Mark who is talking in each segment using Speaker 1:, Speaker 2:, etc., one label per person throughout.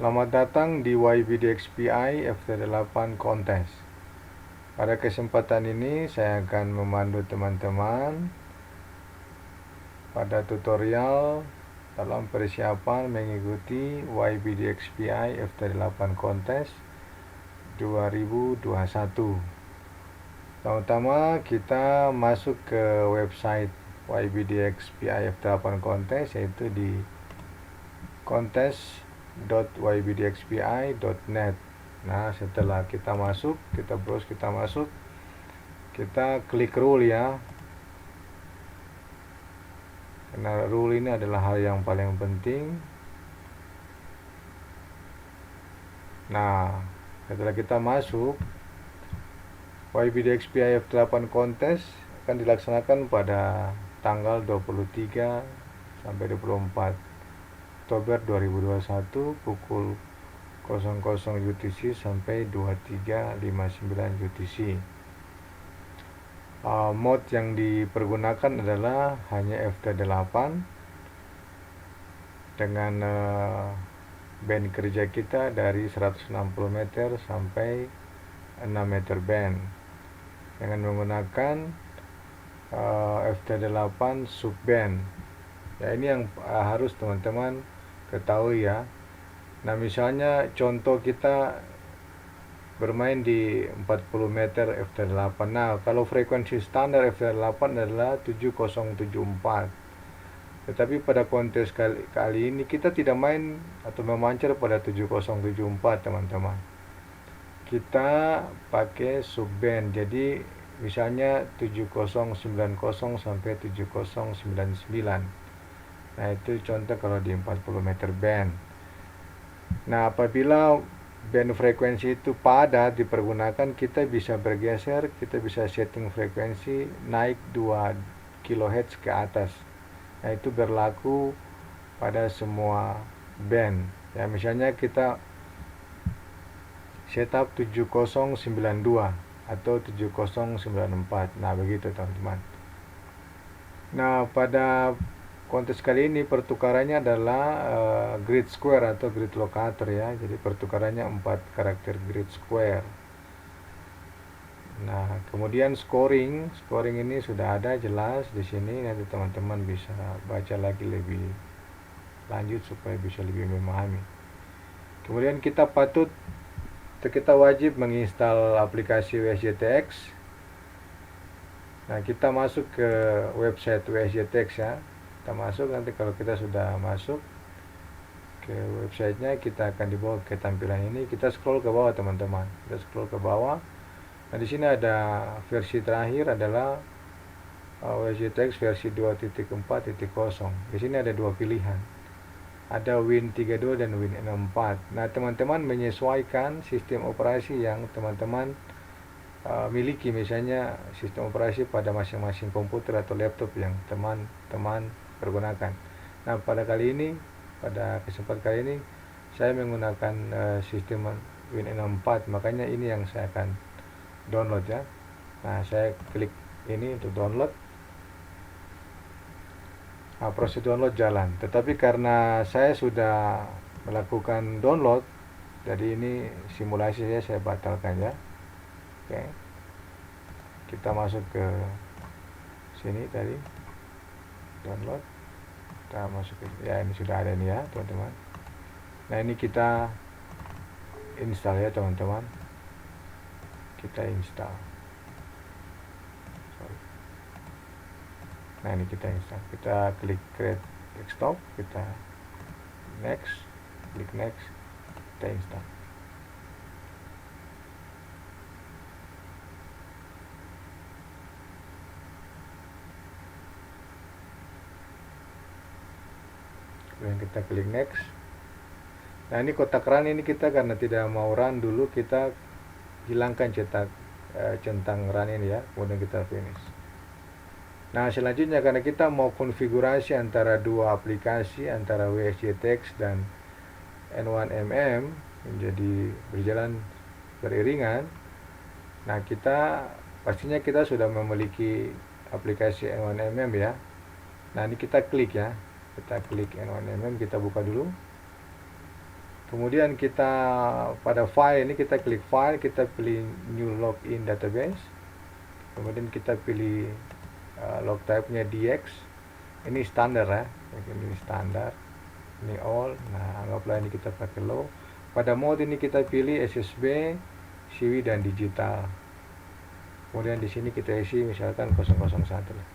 Speaker 1: Selamat datang di YBDXPI FT8 Kontes. Pada kesempatan ini saya akan memandu teman-teman pada tutorial dalam persiapan mengikuti YBDXPI FT8 Kontes 2021. Pertama kita masuk ke website YBDXPI FT8 Kontes, yaitu di kontes.ybdxpi.net. Nah, setelah kita masuk, kita browse, kita klik rule ya. Karena rule ini adalah hal yang paling penting. Nah, setelah kita masuk, YBDXPI F8 Kontes akan dilaksanakan pada tanggal 23 sampai 24 Oktober 2021 pukul 00 UTC sampai 23.59 UTC. Mode yang dipergunakan adalah hanya FT8 dengan band kerja kita dari 160 meter sampai 6 meter band dengan menggunakan FT8 sub band. Ya, ini yang harus teman-teman ketahui ya. Nah, misalnya contoh kita bermain di 40 meter FT8. Nah, kalau frekuensi standar FT8 adalah 7074. Tetapi pada kontes kali ini kita tidak main atau memancar pada 7074, teman-teman. Kita pakai sub band. Jadi misalnya 7090 sampai 7099. Nah, itu contoh kalau di 40 meter band. Nah, apabila band frekuensi itu padat dipergunakan, kita bisa bergeser, kita bisa setting frekuensi naik 2 kHz ke atas. Nah, itu berlaku pada semua band. Ya, misalnya kita setup 7092 atau 7094. Nah, begitu teman-teman. Nah, pada kontes kali ini pertukarannya adalah grid square atau grid locator ya. Jadi pertukarannya 4 karakter grid square. Nah, kemudian scoring ini sudah ada jelas di sini. Nanti teman-teman bisa baca lagi lebih lanjut supaya bisa lebih memahami. Kemudian kita wajib menginstal aplikasi WSJTX. Nah, kita masuk ke website WSJTX ya. Kita masuk, nanti kalau kita sudah masuk ke websitenya, kita akan dibawa ke tampilan ini. Kita scroll ke bawah teman-teman. Kita scroll ke bawah. Nah, di sini ada versi terakhir adalah WSJTX versi 2.4.0. Di sini ada dua pilihan. Ada Win32 dan Win64. Nah, teman-teman menyesuaikan sistem operasi yang teman-teman miliki, misalnya sistem operasi pada masing-masing komputer atau laptop yang teman-teman pergunakan. Nah, pada kesempatan kali ini saya menggunakan sistem Win64, makanya ini yang saya akan download ya. Nah, saya klik ini untuk download. Nah, proses download jalan, tetapi karena saya sudah melakukan download, jadi ini simulasi saya batalkan ya. Oke, kita masuk ke sini tadi, download. Kita masuk ke, ya ini sudah ada ini ya teman-teman. Nah, ini kita install ya teman-teman. Kita install. Nah, ini kita install. Kita klik create desktop, kita next, klik next, kita install. Kemudian kita klik next. Nah, ini kotak run ini kita karena tidak mau run dulu, kita hilangkan centang run ini ya, kemudian kita finish. Nah, selanjutnya karena kita mau konfigurasi antara dua aplikasi, antara WSJTX dan N1MM menjadi berjalan beriringan. Nah, pastinya kita sudah memiliki aplikasi N1MM ya. Nah, ini kita klik ya. Kita klik N1MM, kita buka dulu. Kemudian kita pada file ini kita klik file, kita pilih new login database. Kemudian kita pilih log type-nya DX. Ini standar ya, ini standar. Ini all. Nah, anggaplah ini kita pakai low. Pada mode ini kita pilih SSB, CW dan digital. Kemudian di sini kita isi misalkan 001 lah.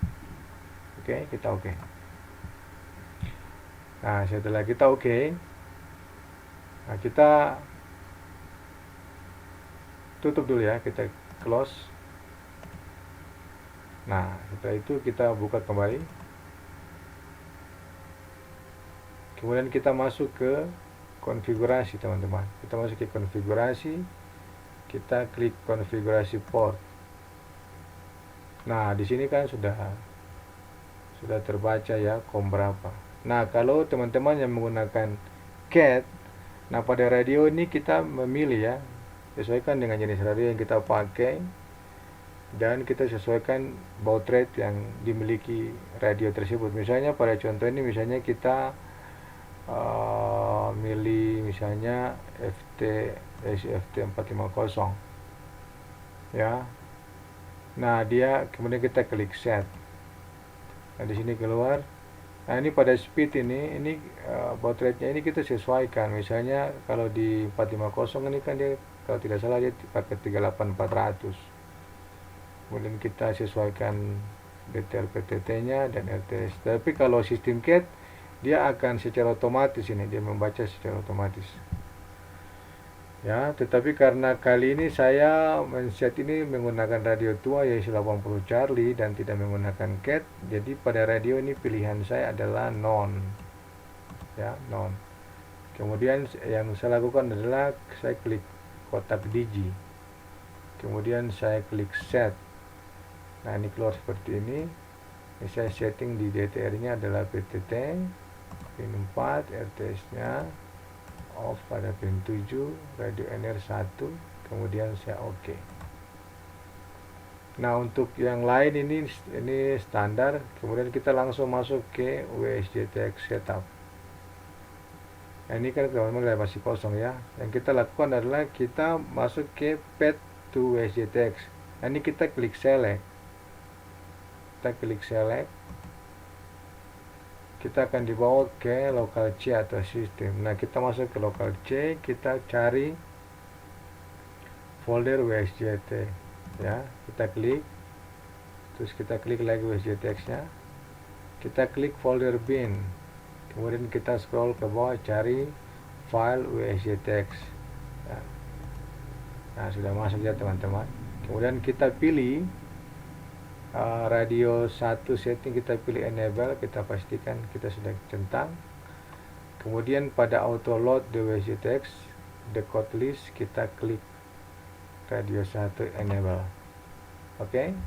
Speaker 1: Oke, kita oke. Nah, setelah kita oke, nah kita tutup dulu ya, kita close. Nah, setelah itu kita buka kembali. Kemudian kita masuk ke konfigurasi, teman-teman. Kita masuk ke konfigurasi, kita klik konfigurasi port. Nah, di sini kan sudah terbaca ya COM berapa. Nah, kalau teman-teman yang menggunakan CAT, nah pada radio ini kita memilih ya, sesuaikan dengan jenis radio yang kita pakai, dan kita sesuaikan baud rate yang dimiliki radio tersebut. Misalnya pada contoh ini, misalnya kita milih misalnya FT 450 ya. Nah, dia kemudian kita klik set. Nah, di sini keluar. Nah, ini pada speed ini baud rate-nya ini kita sesuaikan. Misalnya kalau di 450 ini kan dia kalau tidak salah dia pakai 38400. Kemudian kita sesuaikan detail PTT-nya dan RTS. Tapi kalau sistem CAT dia akan secara otomatis, ini dia membaca secara otomatis ya. Tetapi karena kali ini saya men-set ini menggunakan radio tua yaitu 80 Charlie dan tidak menggunakan CAT, jadi pada radio ini pilihan saya adalah non ya, non. Kemudian yang saya lakukan adalah saya klik kotak digi, kemudian saya klik set. Nah, ini keluar seperti ini. Ini saya setting di DTR-nya adalah PTT pin 4, RTS-nya off pada pin 7, radio NR 1, kemudian saya oke. Nah, untuk yang lain ini standar. Kemudian kita langsung masuk ke WSJTX setup. Nah, ini kan teman-teman masih kosong ya. Yang kita lakukan adalah kita masuk ke path to WSJTX. Nah, ini kita klik select. Kita klik select. Kita akan dibawa ke local C atau sistem. Nah, kita masuk ke local C, kita cari folder WSJT ya. Kita klik, terus kita klik lagi WSJTX-nya, kita klik folder bin, kemudian kita scroll ke bawah cari file WSJTX ya. Nah, sudah masuk ya teman-teman. Kemudian kita pilih radio 1 setting, kita pilih enable, kita pastikan kita sudah centang. Kemudian pada auto load the WSJTX decode list, kita klik radio 1 enable. Oke,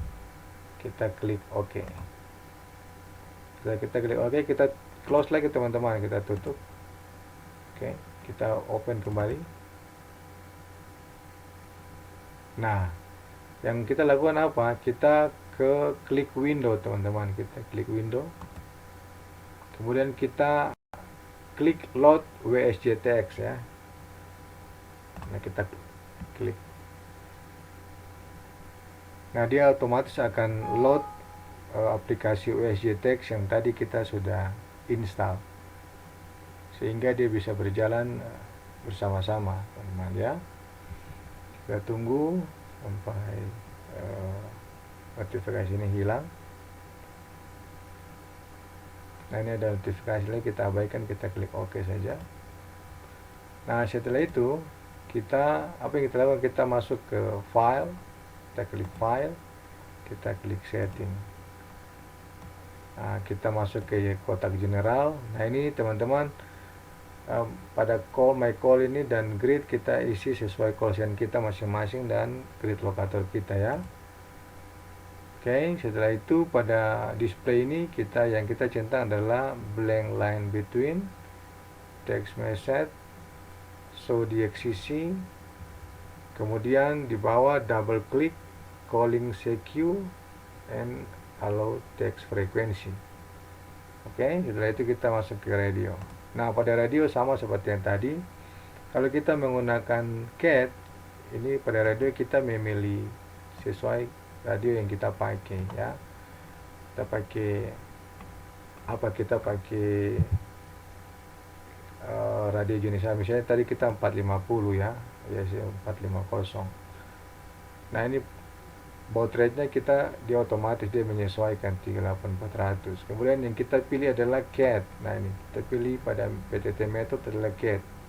Speaker 1: kita klik OK. Setelah kita klik OK, kita close lagi teman-teman, kita tutup. Oke, kita open kembali. Nah, yang kita lakukan apa? Kita ke klik window teman-teman, kita klik window, kemudian kita klik load WSJTX ya. Nah, kita klik. Nah, dia otomatis akan load aplikasi WSJTX yang tadi kita sudah install, sehingga dia bisa berjalan bersama-sama teman-teman ya. Kita tunggu sampai notifikasi ini hilang. Nah, ini ada notifikasi lagi, kita abaikan, kita klik OK saja. Nah, setelah itu apa yang kita lakukan? Kita masuk ke file, kita klik file, kita klik setting. Nah, kita masuk ke kotak general. Nah, ini teman-teman pada call my call ini dan grid kita isi sesuai call sign kita masing-masing dan grid locator kita ya. Oke, setelah itu pada display ini yang kita centang adalah blank line between, text message, show DXCC, kemudian di bawah double click calling CQ and allow text frequency. Oke, setelah itu kita masuk ke radio. Nah, pada radio sama seperti yang tadi, Kalau kita menggunakan CAT, ini pada radio kita memilih sesuai radio yang kita pakai ya. Kita pakai apa? Kita pakai radio jenis A. Misalnya tadi kita 450 ya, ya 450. Nah ini baud rate-nya kita dia otomatis dia menyesuaikan 38400. Kemudian yang kita pilih adalah CAT. Nah ini kita pilih pada PTT method adalah CAT.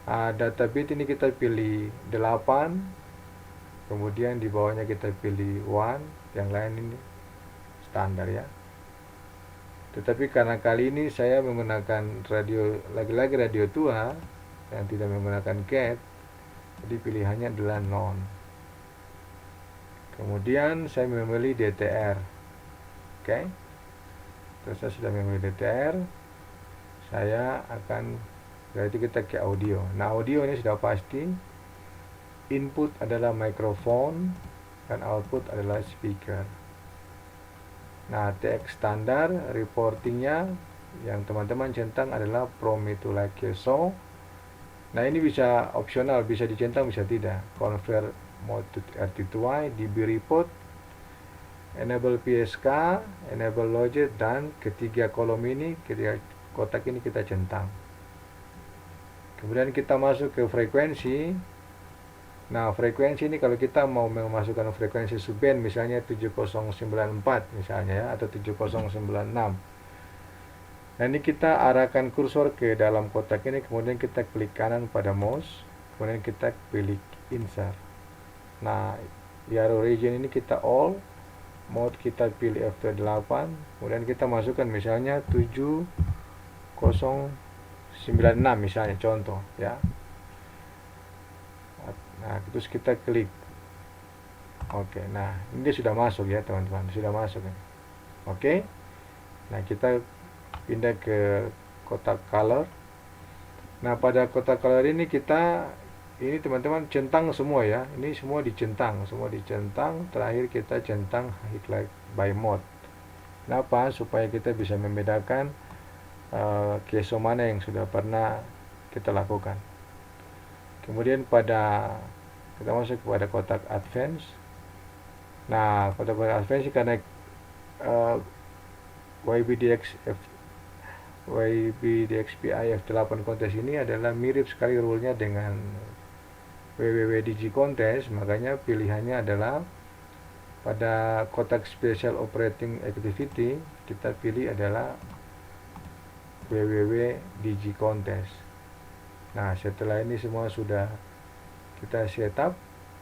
Speaker 1: Data bit ini kita pilih 8, kemudian di bawahnya kita pilih 1, yang lain ini standar ya. Tetapi karena kali ini saya menggunakan radio, lagi-lagi radio tua yang tidak menggunakan CAT, jadi pilihannya adalah non. Kemudian saya memilih DTR. Oke. Terus saya sudah memilih DTR, saya akan berarti kita ke audio. Nah, audio ini sudah pasti input adalah mikrofon dan output adalah speaker. Nah, TX standar reportingnya yang teman-teman centang adalah from itu like so. Nah, ini bisa opsional, bisa dicentang, bisa tidak. Convert mode to RT2Y, DB report, enable PSK, enable logit, dan ketiga kolom ini, ketiga kotak ini kita centang. Kemudian kita masuk ke frekuensi. Nah, frekuensi ini kalau kita mau memasukkan frekuensi subband misalnya 7094 misalnya ya, atau 7096. Nah, ini kita arahkan kursor ke dalam kotak ini, kemudian kita klik kanan pada mouse, kemudian kita pilih insert. Nah, arrow region ini kita all, mode kita pilih F8, kemudian kita masukkan misalnya 7096 misalnya, contoh ya. Nah, terus kita klik oke. Nah, ini dia sudah masuk ya teman-teman, sudah masuk ya. Oke. Nah, kita pindah ke kotak color. Nah, pada kotak color ini ini teman-teman centang semua ya. Ini semua dicentang, terakhir kita centang highlight by mode. Kenapa? Supaya kita bisa membedakan keso mana yang sudah pernah kita lakukan. Kemudian kita masuk kepada kotak advance. Nah, kotak advance karena YBDXPI F8 kontes ini adalah mirip sekali rule-nya dengan WWWDG Contest, makanya pilihannya adalah pada kotak Special Operating Activity kita pilih adalah WWWDG Contest. Nah, setelah ini semua sudah kita setup,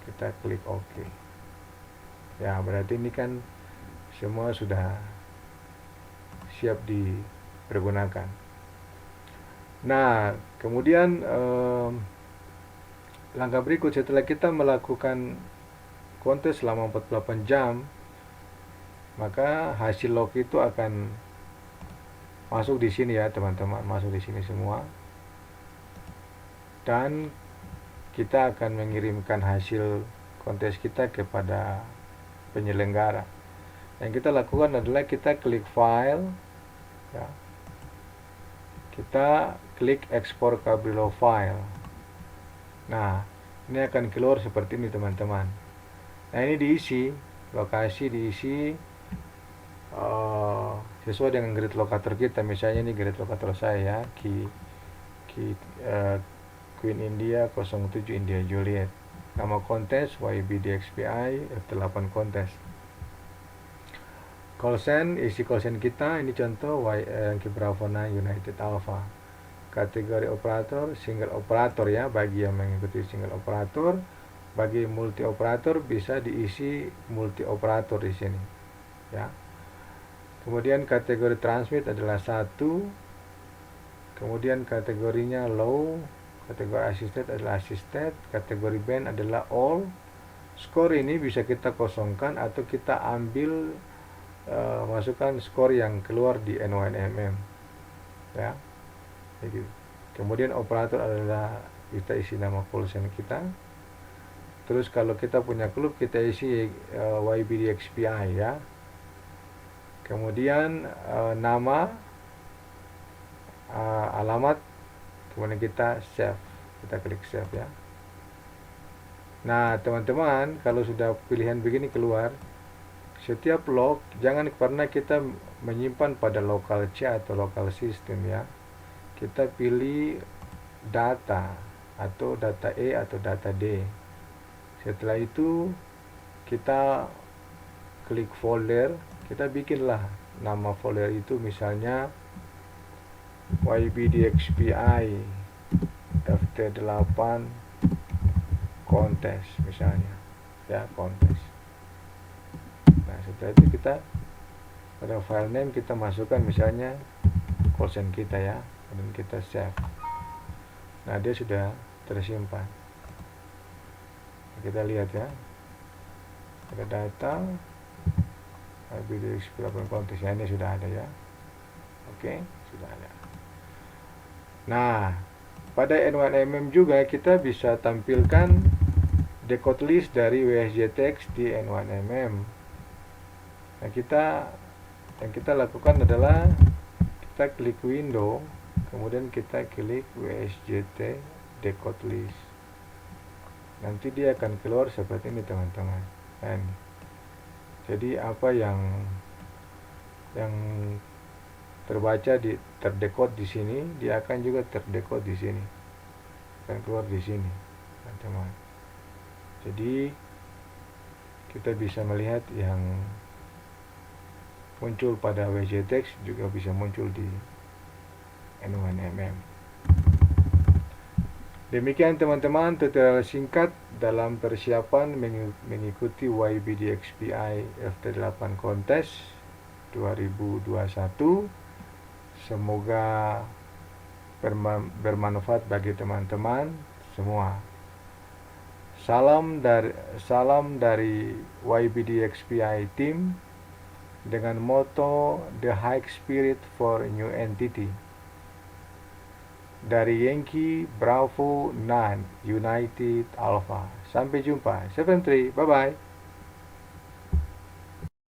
Speaker 1: kita klik OK. Ya, berarti ini kan semua sudah siap dipergunakan. Nah, kemudian langkah berikut setelah kita melakukan kontes selama 48 jam, maka hasil log itu akan masuk di sini ya teman-teman, masuk di sini semua. Dan kita akan mengirimkan hasil kontes kita kepada penyelenggara. Yang kita lakukan adalah kita klik file ya. Kita klik export Cabrillo file. Nah, ini akan keluar seperti ini teman-teman. Nah, ini diisi, lokasi diisi sesuai dengan grid locator kita. Misalnya ini grid locator saya ya, Queen India 07 India Juliet. Nama kontes YBDXPI F8 kontes. Call sign, isi call sign kita ini contoh Yankee Bravo 9 United Alpha. Kategori operator single operator ya, bagi yang mengikuti single operator. Bagi multi operator bisa diisi multi operator di sini ya. Kemudian kategori transmit adalah 1. Kemudian kategorinya low, kategori assisted adalah assisted, kategori band adalah all. Skor ini bisa kita kosongkan atau kita ambil masukkan skor yang keluar di N1MM ya. Jadi, kemudian operator adalah kita isi nama callsign kita. Terus kalau kita punya klub kita isi YBDXPI ya. Kemudian nama, alamat kemudian kita save, kita klik save ya. Nah teman-teman, kalau sudah pilihan begini keluar, setiap log jangan pernah kita menyimpan pada local C atau local system ya. Kita pilih data atau data E atau data D. Setelah itu kita klik folder, kita bikinlah nama folder itu misalnya YBDXPI FT8 kontes misalnya ya, kontes. Nah setelah itu kita pada file name kita masukkan misalnya kosen kita ya, dan kita save. Nah dia sudah tersimpan. Kita lihat ya, ada data YBDXPI kontes ya, ini sudah ada ya. Oke, sudah ada. Nah pada N1MM juga kita bisa tampilkan decode list dari WSJTX di N1MM. Nah yang kita lakukan adalah kita klik window, kemudian kita klik WSJT decode list. Nanti dia akan keluar seperti ini teman-teman. Nah, jadi apa yang terbaca terdekode di sini, dia akan juga terdekode di sini, akan keluar di sini teman-teman. Jadi kita bisa melihat yang muncul pada WSJTX juga bisa muncul di N1MM. Demikian teman-teman tutorial singkat dalam persiapan mengikuti YBDXPI FT8 Kontes 2021. Semoga bermanfaat bagi teman-teman semua. Salam dari YBDXPI Team dengan moto The High Spirit for New Entity. Dari Yankee Bravo 9 United Alpha. Sampai jumpa. 73. Bye bye.